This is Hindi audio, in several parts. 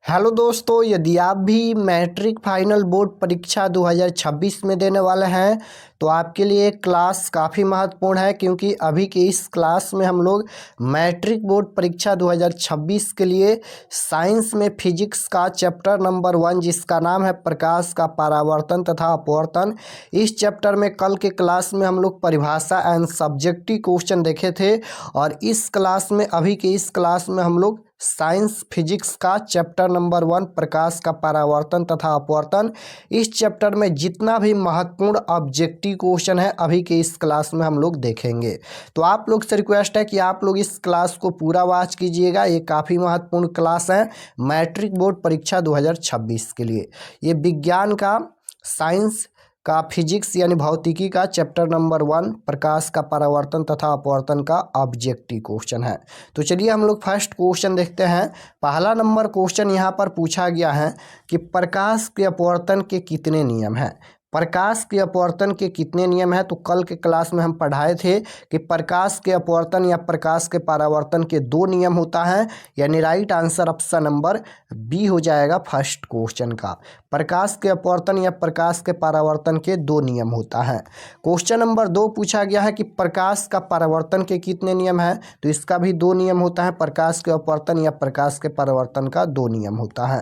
हेलो दोस्तों, यदि आप भी मैट्रिक फाइनल बोर्ड परीक्षा 2026 में देने वाले हैं तो आपके लिए क्लास काफ़ी महत्वपूर्ण है, क्योंकि अभी की इस क्लास में हम लोग मैट्रिक बोर्ड परीक्षा 2026 के लिए साइंस में फिजिक्स का चैप्टर नंबर 1 जिसका नाम है प्रकाश का परावर्तन तथा अपवर्तन। इस चैप्टर में कल के क्लास में हम लोग परिभाषा एंड सब्जेक्टिव क्वेश्चन देखे थे, और इस क्लास में अभी के इस क्लास में हम लोग साइंस फिजिक्स का चैप्टर नंबर 1 प्रकाश का परावर्तन तथा अपवर्तन, इस चैप्टर में जितना भी महत्वपूर्ण ऑब्जेक्टिव क्वेश्चन है अभी के इस क्लास में हम लोग देखेंगे। तो आप लोग से रिक्वेस्ट है कि आप लोग इस क्लास को पूरा वॉच कीजिएगा। ये काफ़ी महत्वपूर्ण क्लास है मैट्रिक बोर्ड परीक्षा 2026 के लिए। ये विज्ञान का साइंस का फिजिक्स यानी भौतिकी का चैप्टर नंबर 1 प्रकाश का परावर्तन तथा अपवर्तन का ऑब्जेक्टिव क्वेश्चन है। तो चलिए हम लोग फर्स्ट क्वेश्चन देखते हैं। पहला नंबर क्वेश्चन यहाँ पर पूछा गया है कि प्रकाश के अपवर्तन के कितने नियम हैं। प्रकाश के अपवर्तन के कितने नियम हैं। तो कल के क्लास में हम पढ़ाए थे कि प्रकाश के अपवर्तन या प्रकाश के परावर्तन के 2 नियम होता है, यानी right answer option number B हो जाएगा फर्स्ट क्वेश्चन का। प्रकाश के अपवर्तन या प्रकाश के परावर्तन के 2 नियम होता है। क्वेश्चन नंबर 2 पूछा गया है कि प्रकाश का परावर्तन के कितने नियम हैं। तो इसका भी 2 नियम होता है। प्रकाश के अपवर्तन या प्रकाश के परावर्तन का 2 नियम होता है।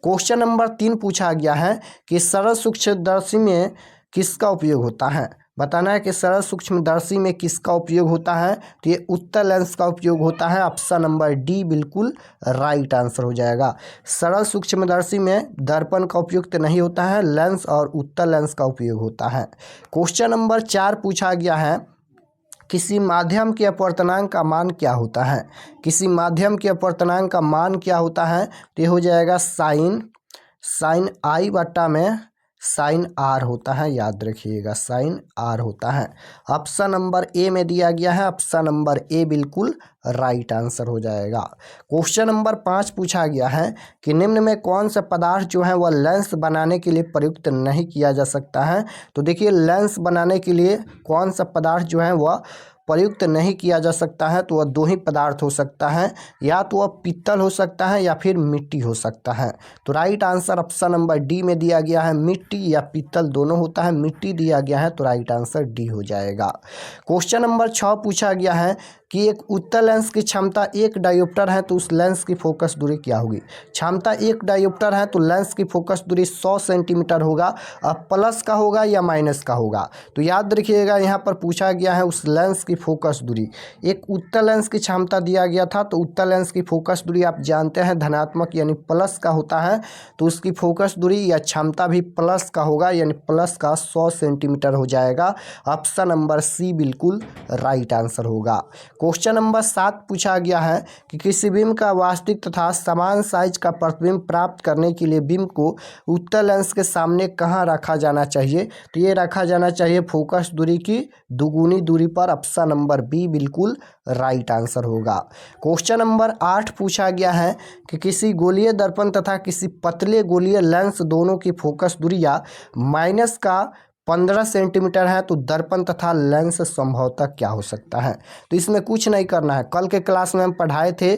क्वेश्चन नंबर 3 पूछा गया है कि सरल सूक्ष्मदर्शी में किसका उपयोग होता है। बताना है कि सरल सूक्ष्मदर्शी में किसका उपयोग होता है। तो ये उत्तल लेंस का उपयोग होता है। ऑप्शन नंबर डी बिल्कुल राइट आंसर हो जाएगा। सरल सूक्ष्मदर्शी में दर्पण का उपयोग तो नहीं होता है, लेंस और उत्तल लेंस का उपयोग होता है। क्वेश्चन नंबर 4 पूछा गया है किसी माध्यम के अपवर्तनांक का मान क्या होता है। किसी माध्यम के अपवर्तनांक का मान क्या होता है। तो ये हो जाएगा साइन आई बट्टा में साइन आर होता है। याद रखिएगा साइन आर होता है। ऑप्शन नंबर ए में दिया गया है। ऑप्शन नंबर ए बिल्कुल राइट आंसर हो जाएगा। क्वेश्चन नंबर 5 पूछा गया है कि निम्न में कौन सा पदार्थ जो है वह लेंस बनाने के लिए प्रयुक्त नहीं किया जा सकता है। तो देखिए लेंस बनाने के लिए कौन सा पदार्थ जो है वह प्रयुक्त नहीं किया जा सकता है। तो वह 2 ही पदार्थ हो सकता है, या तो वह पीतल हो सकता है या फिर मिट्टी हो सकता है। तो right answer option number D में दिया गया है। मिट्टी या पीतल दोनों होता है, मिट्टी दिया गया है तो राइट आंसर डी हो जाएगा। क्वेश्चन नंबर 6 पूछा गया है कि एक उत्तल लेंस की क्षमता 1 डायोप्टर है तो उस लेंस की फोकस दूरी क्या होगी। क्षमता 1 डायोप्टर है तो लेंस की फोकस दूरी 100 सेंटीमीटर होगा। अब प्लस का होगा या माइनस का होगा। तो याद रखिएगा यहाँ पर पूछा गया है उस लेंस की फोकस दूरी। एक उत्तल लेंस की क्षमता दिया गया था तो उत्तल लेंस की फोकस दूरी आप जानते हैं धनात्मक यानी प्लस का होता है, तो उसकी फोकस दूरी या क्षमता भी प्लस का होगा, यानी प्लस का 100 सेंटीमीटर हो जाएगा। ऑप्शन नंबर सी बिल्कुल राइट आंसर होगा। क्वेश्चन नंबर 7 पूछा गया है कि किसी बिंब का वास्तविक तथा समान साइज का प्रतिबिंब प्राप्त करने के लिए बिंब को उत्तल लेंस के सामने कहाँ रखा जाना चाहिए। तो ये रखा जाना चाहिए फोकस दूरी की दुगुनी दूरी पर। ऑप्शन नंबर बी बिल्कुल राइट आंसर होगा। क्वेश्चन नंबर 8 पूछा गया है कि किसी गोलीय दर्पण तथा किसी पतले गोलीय लेंस दोनों की फोकस दूरियां माइनस का 15 सेंटीमीटर है तो दर्पण तथा लेंस संभवतः क्या हो सकता है। तो इसमें कुछ नहीं करना है। कल के क्लास में हम पढ़ाए थे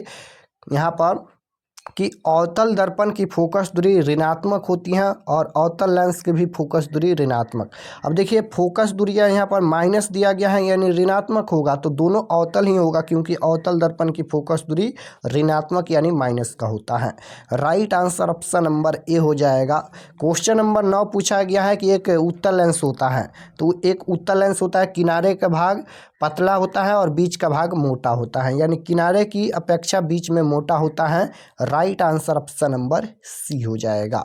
यहाँ पर कि अवतल दर्पण की फोकस दूरी ऋणात्मक होती हैं और अवतल लेंस की भी फोकस दूरी ऋणात्मक। अब देखिए फोकस दूरियां यहाँ पर माइनस दिया गया है यानी ऋणात्मक होगा, तो दोनों अवतल ही होगा क्योंकि अवतल दर्पण की फोकस दूरी ऋणात्मक यानी माइनस का होता है। राइट आंसर ऑप्शन नंबर ए हो जाएगा। क्वेश्चन नंबर 9 पूछा गया है कि एक उत्तल लेंस होता है, तो एक उत्तल लेंस होता है किनारे का भाग पतला होता है और बीच का भाग मोटा होता है, यानी किनारे की अपेक्षा बीच में मोटा होता है। Right answer option number C हो जाएगा।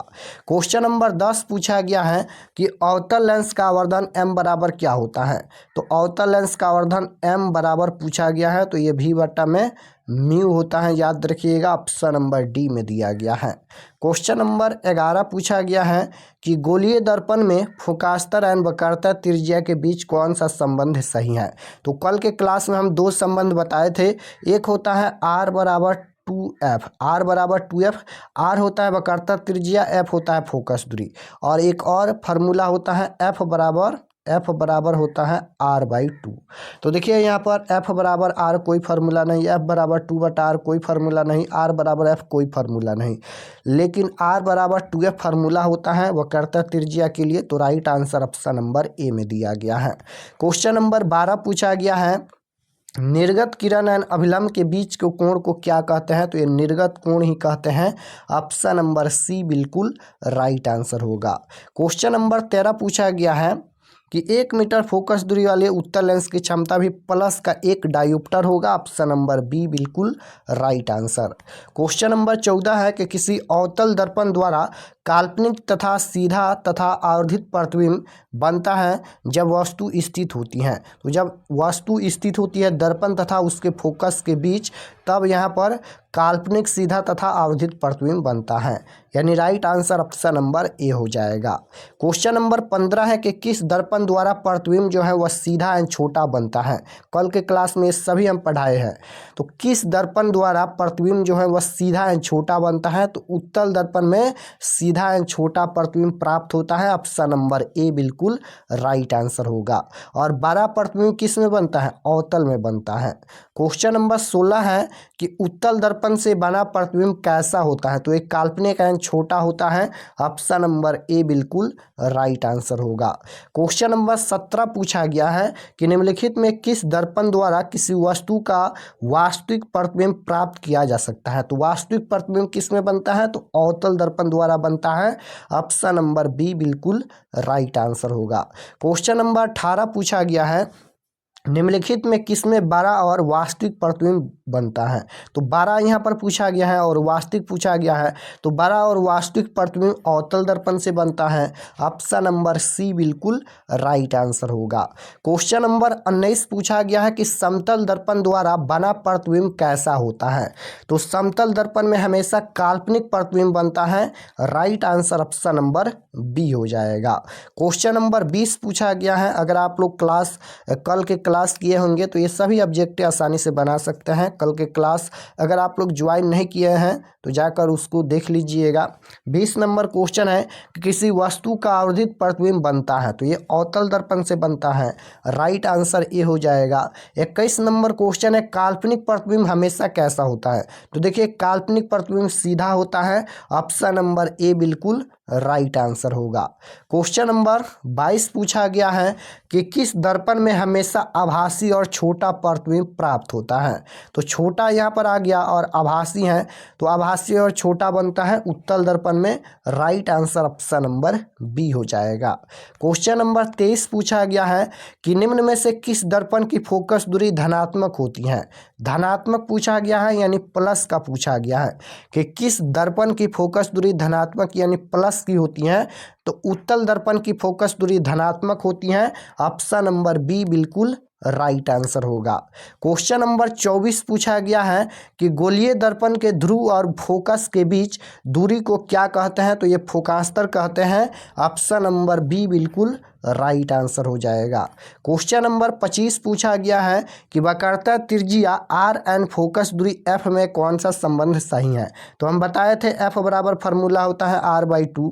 क्वेश्चन नंबर 10 पूछा गया है कि अवतल लेंस का आवर्धन m बराबर क्या होता है। तो अवतल लेंस का आवर्धन m बराबर पूछा गया है, तो ये v बटा में म्यू होता है। याद रखिएगा ऑप्शन नंबर डी में दिया गया है। क्वेश्चन नंबर 11 पूछा गया है कि गोलीय दर्पण में फोकास्तर एंड वक्रता त्रिज्या के बीच कौन सा संबंध सही है। तो कल के क्लास में हम 2 संबंध बताए थे। एक होता है r बराबर 2f, r बराबर 2f, r होता है वक्रता त्रिज्या, f होता है फोकस दूरी, और एक और फार्मूला होता है f बराबर एफ बराबर होता है आर बाई टू। तो देखिए यहाँ पर एफ बराबर आर कोई फार्मूला नहीं, एफ बराबर टू बटा आर कोई फार्मूला नहीं, आर बराबर एफ कोई फार्मूला नहीं, लेकिन आर बराबर टू एफ फार्मूला होता है वक्रता त्रिज्या के लिए। तो right answer option number A में दिया गया है। क्वेश्चन नंबर 12 पूछा गया है, निर्गत किरण एवं अभिलंब के बीच के कोण को क्या कहते हैं? तो ये निर्गत कोण ही कहते हैं। ऑप्शन नंबर सी बिल्कुल राइट आंसर होगा। क्वेश्चन नंबर 13 पूछा गया है कि 1 मीटर फोकस दूरी वाले उत्तल लेंस की क्षमता भी प्लस का एक डायोप्टर होगा। ऑप्शन नंबर बी बिल्कुल राइट आंसर। क्वेश्चन नंबर 14 है कि किसी अवतल दर्पण द्वारा काल्पनिक तथा सीधा तथा आवर्धित प्रतिबिंब बनता है जब वस्तु स्थित होती है। तो जब वस्तु स्थित होती है दर्पण तथा उसके फोकस के बीच, तब यहाँ पर काल्पनिक सीधा तथा आवर्धित प्रतिबिंब बनता है, यानी राइट आंसर ऑप्शन नंबर ए हो जाएगा। क्वेश्चन नंबर 15 है कि किस दर्पण द्वारा प्रतिबिंब जो है वह सीधा एंड छोटा बनता है? कल के क्लास में सभी हम पढ़ाए हैं। तो किस दर्पण द्वारा प्रतिबिंब जो है वह सीधा एंड छोटा बनता है? तो उत्तल दर्पण में सीधा एंड छोटा प्रतिबिंब प्राप्त होता है। ऑप्शन नंबर ए बिल्कुल राइट आंसर होगा। और 12 प्रतिबिंब किस में बनता है? अवतल में बनता है। क्वेश्चन नंबर 16 है कि उत्तल दर्पण से बना प्रतिबिंब कैसा होता है? तो एक काल्पनिक एंड छोटा होता है। ऑप्शन नंबर ए बिल्कुल राइट आंसर होगा। क्वेश्चन नंबर 17 पूछा गया है कि निम्नलिखित में किस दर्पण द्वारा किसी वस्तु का वास्तविक प्रतिबिंब प्राप्त किया जा सकता है? तो वास्तविक प्रतिबिंब किस में बनता है? तो अवतल दर्पण द्वारा बनता है। ऑप्शन नंबर बी बिल्कुल राइट आंसर होगा। क्वेश्चन नंबर 18 पूछा गया है, निम्नलिखित में किसमें बड़ा और वास्तविक प्रतिबिंब बनता है? तो बड़ा यहाँ पर पूछा गया है और वास्तविक पूछा गया है। तो बड़ा और वास्तविक प्रतिबिंब अवतल दर्पण से बनता है। ऑप्शन नंबर सी बिल्कुल राइट आंसर होगा। क्वेश्चन नंबर 19 पूछा गया है कि समतल दर्पण द्वारा बना प्रतिबिंब कैसा होता है? तो समतल दर्पण में हमेशा काल्पनिक प्रतिबिंब बनता है। Right answer option number B हो जाएगा। क्वेश्चन नंबर 20 पूछा गया है, अगर आप लोग कल के क्लास किए होंगे तो ये सभी ऑब्जेक्टिव आसानी से बना सकते हैं। कल के क्लास अगर आप लोग ज्वाइन नहीं किए हैं तो जाकर उसको देख लीजिएगा। 20 नंबर क्वेश्चन है कि किसी वस्तु का आवर्धित प्रतिबिंब बनता है, तो ये अवतल दर्पण से बनता है। राइट आंसर ए हो जाएगा। 21 नंबर क्वेश्चन है, काल्पनिक प्रतिबिंब हमेशा कैसा होता है? तो देखिए काल्पनिक प्रतिबिंब सीधा होता है। ऑप्शन नंबर ए बिल्कुल राइट आंसर होगा। क्वेश्चन नंबर 22 पूछा गया है कि किस दर्पण में हमेशा आभासी और छोटा प्रतिबिंब प्राप्त होता है? तो छोटा यहाँ पर आ गया और आभासी है, तो आभासी और छोटा बनता है उत्तल दर्पण में। Right answer option number B हो जाएगा। क्वेश्चन नंबर 23 पूछा गया है कि निम्न में से किस दर्पण की फोकस दूरी धनात्मक होती है? धनात्मक पूछा गया है यानी प्लस का पूछा गया है कि किस दर्पण की फोकस दूरी धनात्मक यानी प्लस की होती है? तो उत्तल दर्पण की फोकस दूरी धनात्मक होती है। ऑप्शन नंबर बी बिल्कुल राइट आंसर होगा। क्वेश्चन नंबर 24 पूछा गया है कि गोलीय दर्पण के ध्रुव और फोकस के बीच दूरी को क्या कहते हैं? तो ये फोकास्तर कहते हैं। ऑप्शन नंबर बी बिल्कुल राइट आंसर हो जाएगा। क्वेश्चन नंबर 25 पूछा गया है कि वक्रता त्रिज्या आर एंड फोकस दूरी एफ में कौन सा संबंध सही है? तो हम बताए थे एफ बराबर फार्मूला होता है आर बाई टू।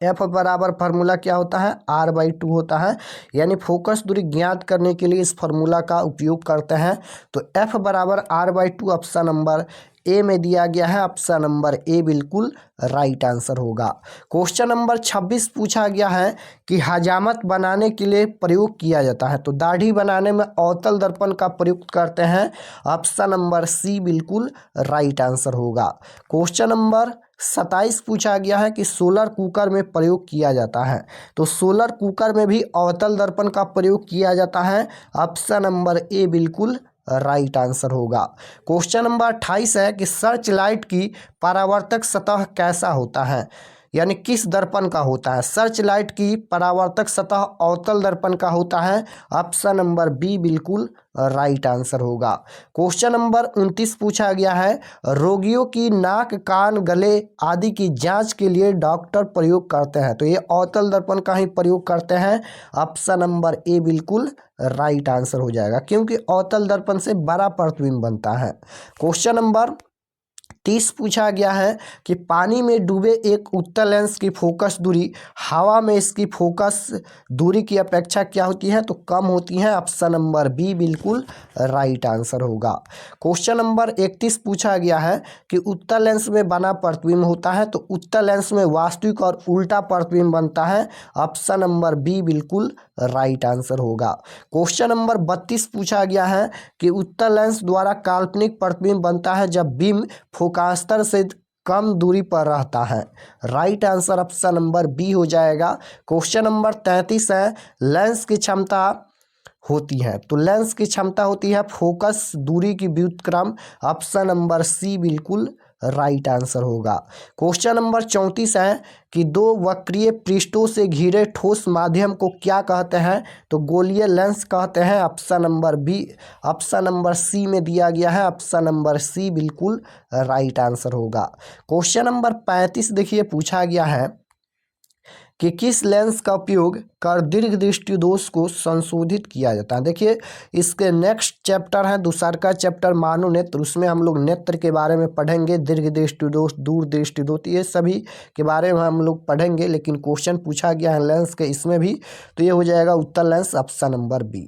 एफ बराबर फार्मूला क्या होता है? आर बाई टू होता है, यानी फोकस दूरी ज्ञात करने के लिए इस फार्मूला का उपयोग करते हैं। तो एफ बराबर R by two option number A में दिया गया है। ऑप्शन नंबर ए बिल्कुल राइट आंसर होगा। क्वेश्चन नंबर 26 पूछा गया है कि हजामत बनाने के लिए प्रयोग किया जाता है, तो दाढ़ी बनाने में अवतल दर्पण का प्रयुक्त करते हैं। ऑप्शन नंबर सी बिल्कुल राइट आंसर होगा। क्वेश्चन नंबर 27 पूछा गया है कि सोलर कुकर में प्रयोग किया जाता है, तो सोलर कुकर में भी अवतल दर्पण का प्रयोग किया जाता है। ऑप्शन नंबर ए बिल्कुल राइट आंसर होगा। क्वेश्चन नंबर 28 है कि सर्च लाइट की परावर्तक सतह कैसा होता है, यानी किस दर्पण का होता है? सर्च लाइट की परावर्तक सतह अवतल दर्पण का होता है। ऑप्शन नंबर बी बिल्कुल राइट आंसर होगा। क्वेश्चन नंबर 29 पूछा गया है, रोगियों की नाक कान गले आदि की जांच के लिए डॉक्टर प्रयोग करते हैं, तो ये अवतल दर्पण का ही प्रयोग करते हैं। ऑप्शन नंबर ए बिल्कुल राइट आंसर हो जाएगा, क्योंकि अवतल दर्पण से बड़ा प्रतिबिंब बनता है। क्वेश्चन नंबर 30 पूछा गया है कि पानी में डूबे एक उत्तल लेंस की फोकस दूरी हवा में इसकी फोकस दूरी की अपेक्षा क्या होती है, तो कम होती है। ऑप्शन नंबर बी बिल्कुल राइट आंसर होगा। क्वेश्चन नंबर 31 पूछा गया है कि उत्तल लेंस में बना प्रतिबिंब होता है, तो उत्तल लेंस में वास्तविक और उल्टा प्रतिबिंब बनता है। ऑप्शन नंबर बी बिल्कुल राइट आंसर होगा। क्वेश्चन नंबर 32 पूछा गया है कि उत्तल लेंस द्वारा काल्पनिक प्रतिबिंब बनता है जब बीम फोकास्तर से कम दूरी पर रहता है। Right answer option number B हो जाएगा। क्वेश्चन नंबर 33 है, लेंस की क्षमता होती है, तो लेंस की क्षमता होती है फोकस दूरी की व्युत्क्रम। ऑप्शन नंबर सी बिल्कुल राइट आंसर होगा। क्वेश्चन नंबर 34 है कि दो वक्रीय पृष्ठों से घिरे ठोस माध्यम को क्या कहते हैं, तो गोलीय लेंस कहते हैं। Option number B, option number C में दिया गया है। ऑप्शन नंबर सी बिल्कुल राइट आंसर होगा। क्वेश्चन नंबर 35 देखिए पूछा गया है कि किस लेंस का उपयोग कर दीर्घ दृष्टि दोष को संशोधित किया जाता है। देखिए इसके नेक्स्ट चैप्टर है दूसरा का चैप्टर मानव नेत्र, उसमें हम लोग नेत्र के बारे में पढ़ेंगे, दीर्घ दृष्टि दोष, दूर दृष्टि दोष, ये सभी के बारे में हम लोग पढ़ेंगे। लेकिन क्वेश्चन पूछा गया है लेंस के इसमें भी, तो ये हो जाएगा उत्तल lens. Option number B.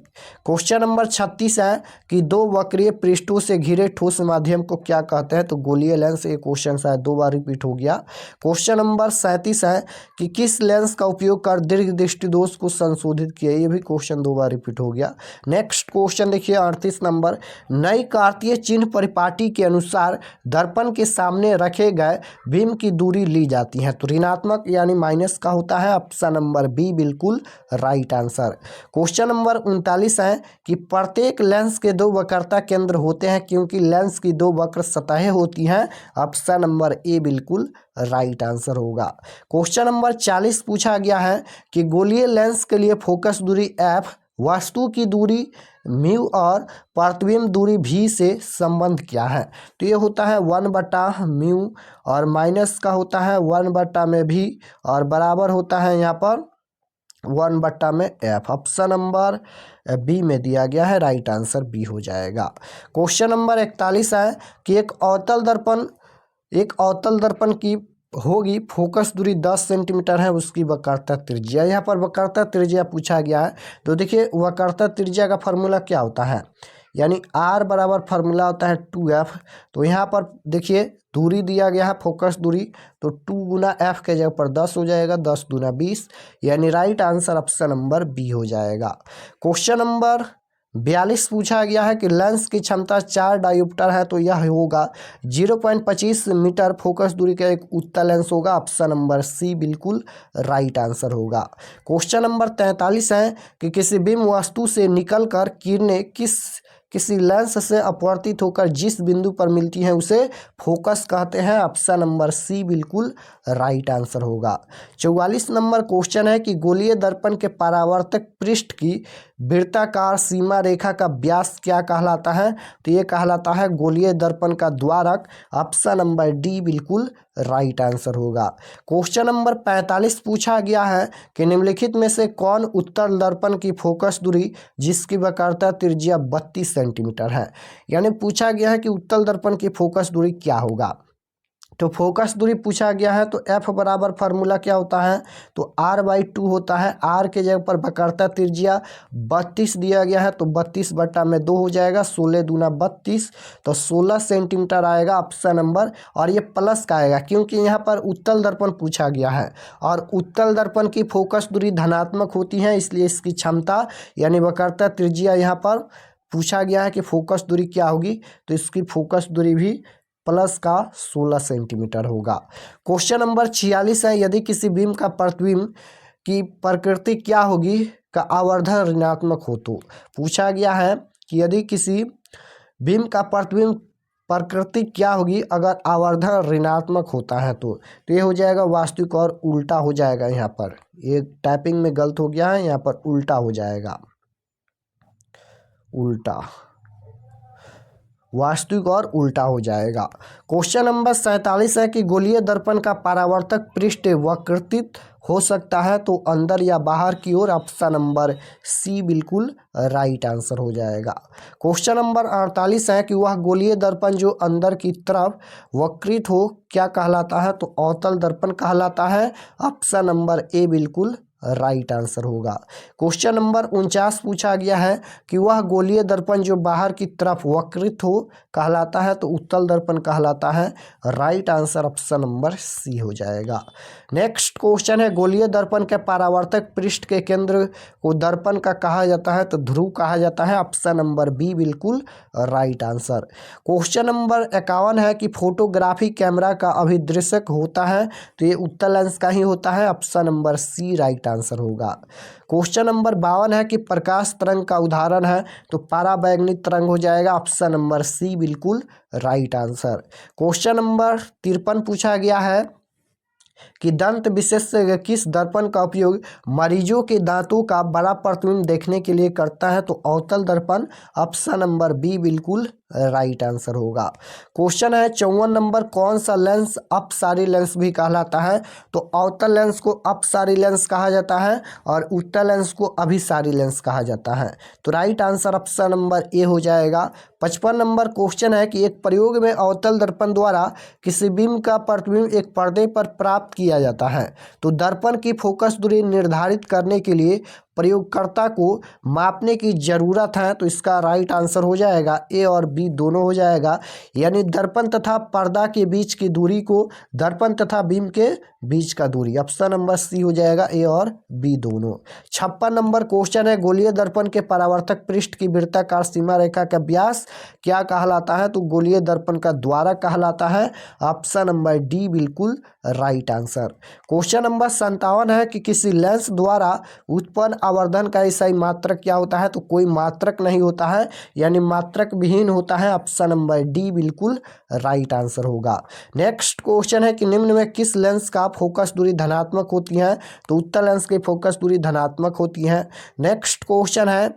Question number 36 है कि दो वक्रीय पृष्ठों से घिरे ठोस माध्यम को क्या कहते हैं, तो गोलीय लेंस। ये क्वेश्चन शायद 2 बार रिपीट हो गया। क्वेश्चन नंबर 37 है कि किस लेंस का उपयोग कर दीर्घ दृष्टि दोष को संशोधित किया, ये भी क्वेश्चन 2 बार रिपीट हो गया। नेक्स्ट क्वेश्चन देखिए 38 नंबर, नई कार्तीय चिन्ह परिपाटी के अनुसार दर्पण के सामने रखे गए बीम की दूरी ली जाती है, तो ऋणात्मक यानी माइनस का होता है। ऑप्शन नंबर बी बिल्कुल राइट आंसर। क्वेश्चन नंबर 39 है कि प्रत्येक लेंस के 2 वक्रता केंद्र होते हैं क्योंकि लेंस की 2 वक्र सतहें होती हैं। ऑप्शन नंबर ए बिल्कुल राइट आंसर होगा। क्वेश्चन नंबर 40 पूछा गया है कि गोलीय लेंस के लिए फोकस दूरी एफ, वस्तु की दूरी म्यू और प्रतिबिंब दूरी भी से संबंध क्या है, तो ये होता है 1/म्यू और माइनस का होता है 1/में में भी और बराबर होता है यहाँ पर 1/में में एफ। ऑप्शन नंबर बी में दिया गया है। राइट आंसर बी हो जाएगा। क्वेश्चन नंबर 41 है कि एक अवतल दर्पण की होगी फोकस दूरी 10 सेंटीमीटर है, उसकी वक्रता त्रिज्या, यहाँ पर वक्रता त्रिज्या पूछा गया है। तो देखिए वक्रता त्रिज्या का फॉर्मूला क्या होता है, यानी आर बराबर फार्मूला होता है 2f। तो यहाँ पर देखिए दूरी दिया गया है फोकस दूरी, तो 2 गुना एफ के जगह पर 10 हो जाएगा, 10 दूना 20, यानी right answer option number B हो जाएगा। क्वेश्चन नंबर 42 पूछा गया है कि लेंस की क्षमता 4 डायोप्टर है, तो यह होगा 0.25 मीटर फोकस दूरी का एक उत्तल लेंस होगा। ऑप्शन नंबर सी बिल्कुल राइट आंसर होगा। क्वेश्चन नंबर 43 है कि किसी बीम वस्तु से निकलकर किरणें किसी लेंस से अपवर्तित होकर जिस बिंदु पर मिलती हैं उसे फोकस कहते हैं। ऑप्शन नंबर सी बिल्कुल राइट आंसर होगा। 44 नंबर क्वेश्चन है कि गोलीय दर्पण के परावर्तक पृष्ठ की वृत्ताकार सीमा रेखा का व्यास क्या कहलाता है, तो ये कहलाता है गोलीय दर्पण का द्वारक। ऑप्शन नंबर डी बिल्कुल राइट आंसर होगा। क्वेश्चन नंबर 45 पूछा गया है कि निम्नलिखित में से कौन उत्तल दर्पण की फोकस दूरी जिसकी वक्रता त्रिज्या 32 सेंटीमीटर है, यानी पूछा गया है कि उत्तल दर्पण की फोकस दूरी क्या होगा। तो फोकस दूरी पूछा गया है, तो एफ बराबर फार्मूला क्या होता है, तो r/2 होता है। r के जगह पर वक्रता त्रिज्या 32 दिया गया है, तो 32/में में 2 हो जाएगा, 16 दूना 32, तो 16 सेंटीमीटर आएगा ऑप्शन नंबर। और ये प्लस का आएगा क्योंकि यहाँ पर उत्तल दर्पण पूछा गया है और उत्तल दर्पण की फोकस दूरी धनात्मक होती है, इसलिए इसकी क्षमता यानी वक्रता त्रिज्या यहाँ पर पूछा गया है कि फोकस दूरी क्या होगी, तो इसकी फोकस दूरी भी प्लस का 16 सेंटीमीटर होगा। क्वेश्चन नंबर 46 है, यदि किसी बीम का प्रतिबिंब की प्रकृति क्या होगी का आवर्धन ऋणात्मक हो, तो पूछा गया है कि यदि किसी बीम का प्रतिबिंब प्रकृति क्या होगी अगर आवर्धन ऋणात्मक होता है, तो ये हो जाएगा वास्तविक और उल्टा हो जाएगा। यहाँ पर ये टाइपिंग में गलत हो गया है, यहाँ पर उल्टा हो जाएगा, उल्टा। वास्तविक और उल्टा हो जाएगा। क्वेश्चन नंबर 47 है कि गोलीय दर्पण का परावर्तक पृष्ठ वक्रित हो सकता है तो अंदर या बाहर की ओर। ऑप्शन नंबर सी बिल्कुल राइट आंसर हो जाएगा। क्वेश्चन नंबर 48 है कि वह गोलीय दर्पण जो अंदर की तरफ वक्रित हो क्या कहलाता है, तो अवतल दर्पण कहलाता है। ऑप्शन नंबर ए बिल्कुल राइट आंसर होगा। क्वेश्चन नंबर 49 पूछा गया है कि वह गोलीय दर्पण जो बाहर की तरफ वक्रित हो कहलाता है, तो उत्तल दर्पण कहलाता है। Right answer option number C हो जाएगा। नेक्स्ट क्वेश्चन है गोलीय दर्पण के परावर्तक पृष्ठ के केंद्र को दर्पण का कहा जाता है, तो ध्रुव कहा जाता है। ऑप्शन नंबर बी बिल्कुल राइट आंसर। क्वेश्चन नंबर 51 है कि फोटोग्राफी कैमरा का अभिदृश्यक होता है, तो ये उत्तल लेंस का ही होता है। Option number C right answer होगा। क्वेश्चन नंबर 52 है कि प्रकाश तरंग का उदाहरण है, तो पराबैंगनी तरंग हो जाएगा। ऑप्शन नंबर सी बिल्कुल राइट आंसर। क्वेश्चन नंबर 53 पूछा गया है कि दंत विशेषज्ञ किस दर्पण का उपयोग मरीजों के दांतों का बड़ा प्रतिबिंब देखने के लिए करता है, तो अवतल दर्पण। ऑप्शन नंबर बी बिल्कुल राइट आंसर होगा। क्वेश्चन है 54 नंबर कौन सा लेंस अपसारी लेंस भी कहलाता है, तो अवतल लेंस को अपसारी लेंस कहा जाता है और उत्तल लेंस को अभिसारी लेंस कहा जाता है। तो राइट आंसर ऑप्शन नंबर ए हो जाएगा। 55 नंबर क्वेश्चन है कि एक प्रयोग में अवतल दर्पण द्वारा किसी बिंब का प्रतिबिंब एक पर्दे पर प्राप्त किया जाता है, तो दर्पण की फोकस दूरी निर्धारित करने के लिए प्रयोगकर्ता को मापने की ज़रूरत है, तो इसका राइट आंसर हो जाएगा ए और बी दोनों हो जाएगा। यानी दर्पण तथा पर्दा के बीच की दूरी को दर्पण तथा बिंब के बीच का दूरी। ऑप्शन नंबर सी हो जाएगा ए और बी दोनों। 56 नंबर क्वेश्चन है गोलीय दर्पण के परावर्तक पृष्ठ की वृत्ताकार सीमा रेखा का व्यास क्या कहलाता है, तो गोलीय दर्पण का द्वारा कहलाता है। ऑप्शन नंबर डी बिल्कुल राइट आंसर। क्वेश्चन नंबर 57 है कि किसी लेंस द्वारा उत्पन्न आवर्धन का ईसाई मात्रक क्या होता है, तो कोई मात्रक नहीं होता है, यानी मात्रक विहीन होता है। ऑप्शन नंबर डी बिल्कुल राइट आंसर होगा। नेक्स्ट क्वेश्चन है कि निम्न में किस लेंस का फोकस दूरी धनात्मक होती है, तो उत्तल लेंस की फोकस दूरी धनात्मक होती है। नेक्स्ट क्वेश्चन है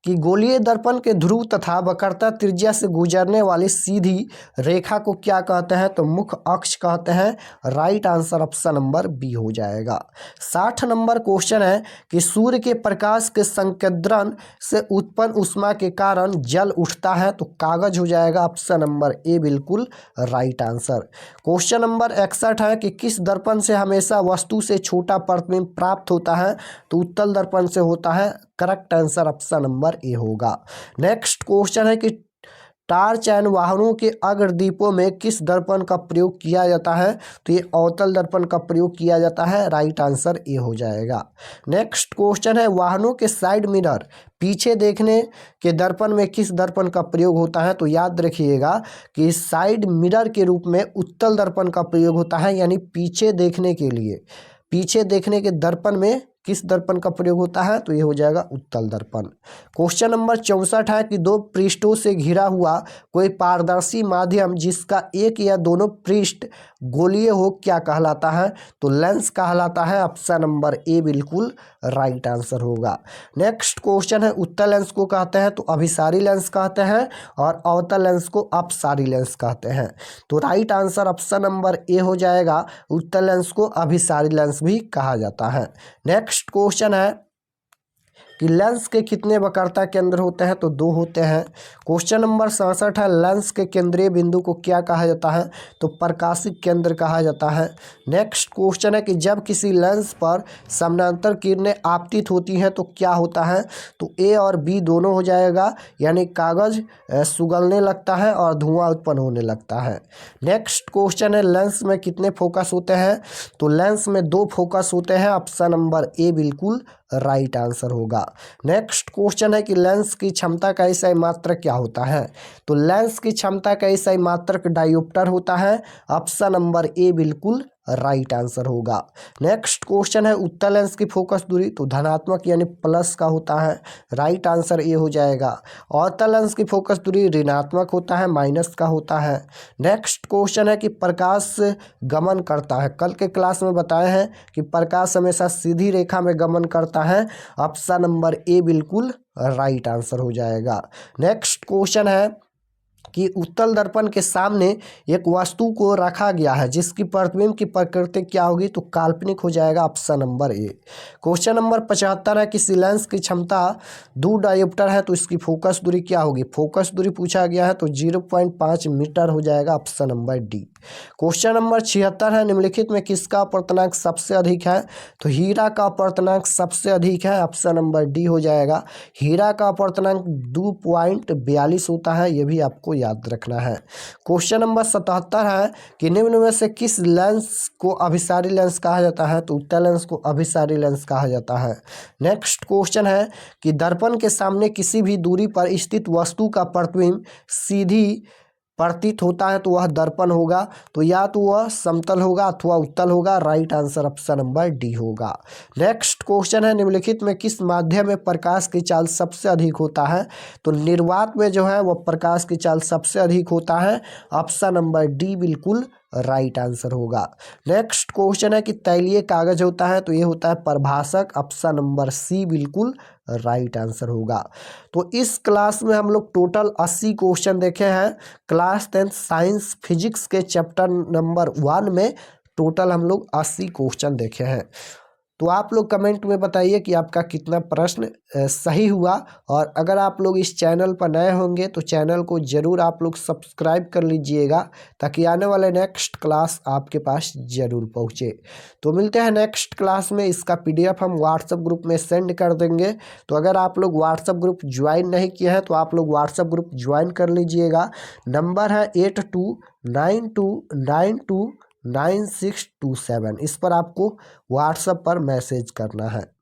कि गोलीय दर्पण के ध्रुव तथा वक्रता त्रिज्या से गुजरने वाली सीधी रेखा को क्या कहते हैं, तो मुख्य अक्ष कहते हैं। Right answer option number B हो जाएगा। 60 नंबर क्वेश्चन है कि सूर्य के प्रकाश के संकेंद्रण से उत्पन्न ऊष्मा के कारण जल उठता है, तो कागज हो जाएगा। ऑप्शन नंबर ए बिल्कुल राइट आंसर। क्वेश्चन नंबर 61 है कि किस दर्पण से हमेशा वस्तु से छोटा प्रतिबिंब प्राप्त होता है, तो उत्तल दर्पण से होता है। Correct answer option number A होगा। नेक्स्ट क्वेश्चन है कि टार्च एंड वाहनों के अग्रदीपों में किस दर्पण का प्रयोग किया जाता है, तो ये अवतल दर्पण का प्रयोग किया जाता है। राइट आंसर ए हो जाएगा। नेक्स्ट क्वेश्चन है वाहनों के साइड मिरर पीछे देखने के दर्पण में किस दर्पण का प्रयोग होता है, तो याद रखिएगा कि साइड मिरर के रूप में उत्तल दर्पण का प्रयोग होता है, यानी पीछे देखने के लिए पीछे देखने के दर्पण में किस दर्पण का प्रयोग होता है, तो ये हो जाएगा उत्तल दर्पण। क्वेश्चन नंबर 64 है कि दो पृष्ठों से घिरा हुआ कोई पारदर्शी माध्यम जिसका एक या दोनों पृष्ठ गोलीय हो क्या कहलाता है, तो लेंस कहलाता है। ऑप्शन नंबर ए बिल्कुल राइट आंसर होगा। नेक्स्ट क्वेश्चन है उत्तल लेंस को कहते हैं तो अभिसारी लेंस कहते हैं और अवतल लेंस को अपसारी लेंस कहते हैं। तो राइट आंसर ऑप्शन नंबर ए हो जाएगा। उत्तल लेंस को अभिसारी लेंस भी कहा जाता है। नेक्स्ट क्वेश्चन है कि लेंस के कितने वक्रता केंद्र होते हैं, तो दो होते हैं। क्वेश्चन नंबर 67 है लेंस के केंद्रीय बिंदु को क्या कहा जाता है, तो प्रकाशिक केंद्र कहा जाता है। नेक्स्ट क्वेश्चन है कि जब किसी लेंस पर समानांतर किरणें आपतित होती हैं तो क्या होता है, तो ए और बी दोनों हो जाएगा, यानी कागज सुगलने लगता है और धुआं उत्पन्न होने लगता है। नेक्स्ट क्वेश्चन है लेंस में कितने फोकस होते हैं, तो लेंस में दो फोकस होते हैं। ऑप्शन नंबर ए बिल्कुल राइट आंसर होगा। नेक्स्ट क्वेश्चन है कि लेंस की क्षमता का ईसाई मात्रक क्या होता है, तो लेंस की क्षमता का ईसाई मात्रक डायोप्टर होता है। ऑप्शन नंबर ए बिल्कुल राइट आंसर होगा। नेक्स्ट क्वेश्चन है उत्तल लेंस की फोकस दूरी, तो धनात्मक यानी प्लस का होता है। राइट आंसर ए हो जाएगा। अवतल लेंस की फोकस दूरी ऋणात्मक होता है, माइनस का होता है। नेक्स्ट क्वेश्चन है कि प्रकाश गमन करता है, कल के क्लास में बताए हैं कि प्रकाश हमेशा सीधी रेखा में गमन करता है। ऑप्शन नंबर ए बिल्कुल राइट आंसर हो जाएगा। नेक्स्ट क्वेश्चन है कि उत्तल दर्पण के सामने एक वस्तु को रखा गया है जिसकी प्रतिबिंब की प्रकृति क्या होगी, तो काल्पनिक हो जाएगा ऑप्शन नंबर ए। क्वेश्चन नंबर 75 है, किसी लेंस की क्षमता 2 डायोप्टर है तो इसकी फोकस दूरी क्या होगी। फोकस दूरी पूछा गया है तो 0.5 मीटर हो जाएगा option number D. Question number 76 है, निम्नलिखित में किसका अपवर्तनांक सबसे अधिक है, तो हीरा का अपवर्तनांक सबसे अधिक है, ऑप्शन नंबर डी हो जाएगा। हीरा का अपवर्तनांक 2.42 होता है, यह भी आपको याद रखना है। क्वेश्चन नंबर 77 है कि निम्न में से किस लेंस को अभिसारी लेंस कहा जाता है, तो उत्तल लेंस को अभिसारी लेंस कहा जाता है। नेक्स्ट क्वेश्चन है कि दर्पण के सामने किसी भी दूरी पर स्थित वस्तु का प्रतिबिंब सीधी प्रतीत होता है तो वह दर्पण होगा, तो या तो वह समतल होगा अथवा उत्तल होगा। Right answer option number D होगा। नेक्स्ट क्वेश्चन है, निम्नलिखित में किस माध्यम में प्रकाश की चाल सबसे अधिक होता है, तो निर्वात में जो है वह प्रकाश की चाल सबसे अधिक होता है, ऑप्शन नंबर डी बिल्कुल राइट आंसर होगा। नेक्स्ट क्वेश्चन है कि तैलीय कागज होता है तो ये होता है प्रभाषक, ऑप्शन नंबर सी बिल्कुल राइट आंसर होगा। तो इस क्लास में हम लोग टोटल 80 क्वेश्चन देखे हैं। क्लास 10 साइंस फिजिक्स के चैप्टर नंबर 1 में टोटल हम लोग 80 क्वेश्चन देखे हैं। तो आप लोग कमेंट में बताइए कि आपका कितना प्रश्न सही हुआ, और अगर आप लोग इस चैनल पर नए होंगे तो चैनल को ज़रूर आप लोग सब्सक्राइब कर लीजिएगा ताकि आने वाले नेक्स्ट क्लास आपके पास ज़रूर पहुँचे। तो मिलते हैं नेक्स्ट क्लास में। इसका PDF हम व्हाट्सएप ग्रुप में सेंड कर देंगे, तो अगर आप लोग व्हाट्सएप ग्रुप ज्वाइन नहीं किए हैं तो आप लोग व्हाट्सएप ग्रुप ज्वाइन कर लीजिएगा। नंबर है 8292929627। इस पर आपको व्हाट्सएप पर मैसेज करना है।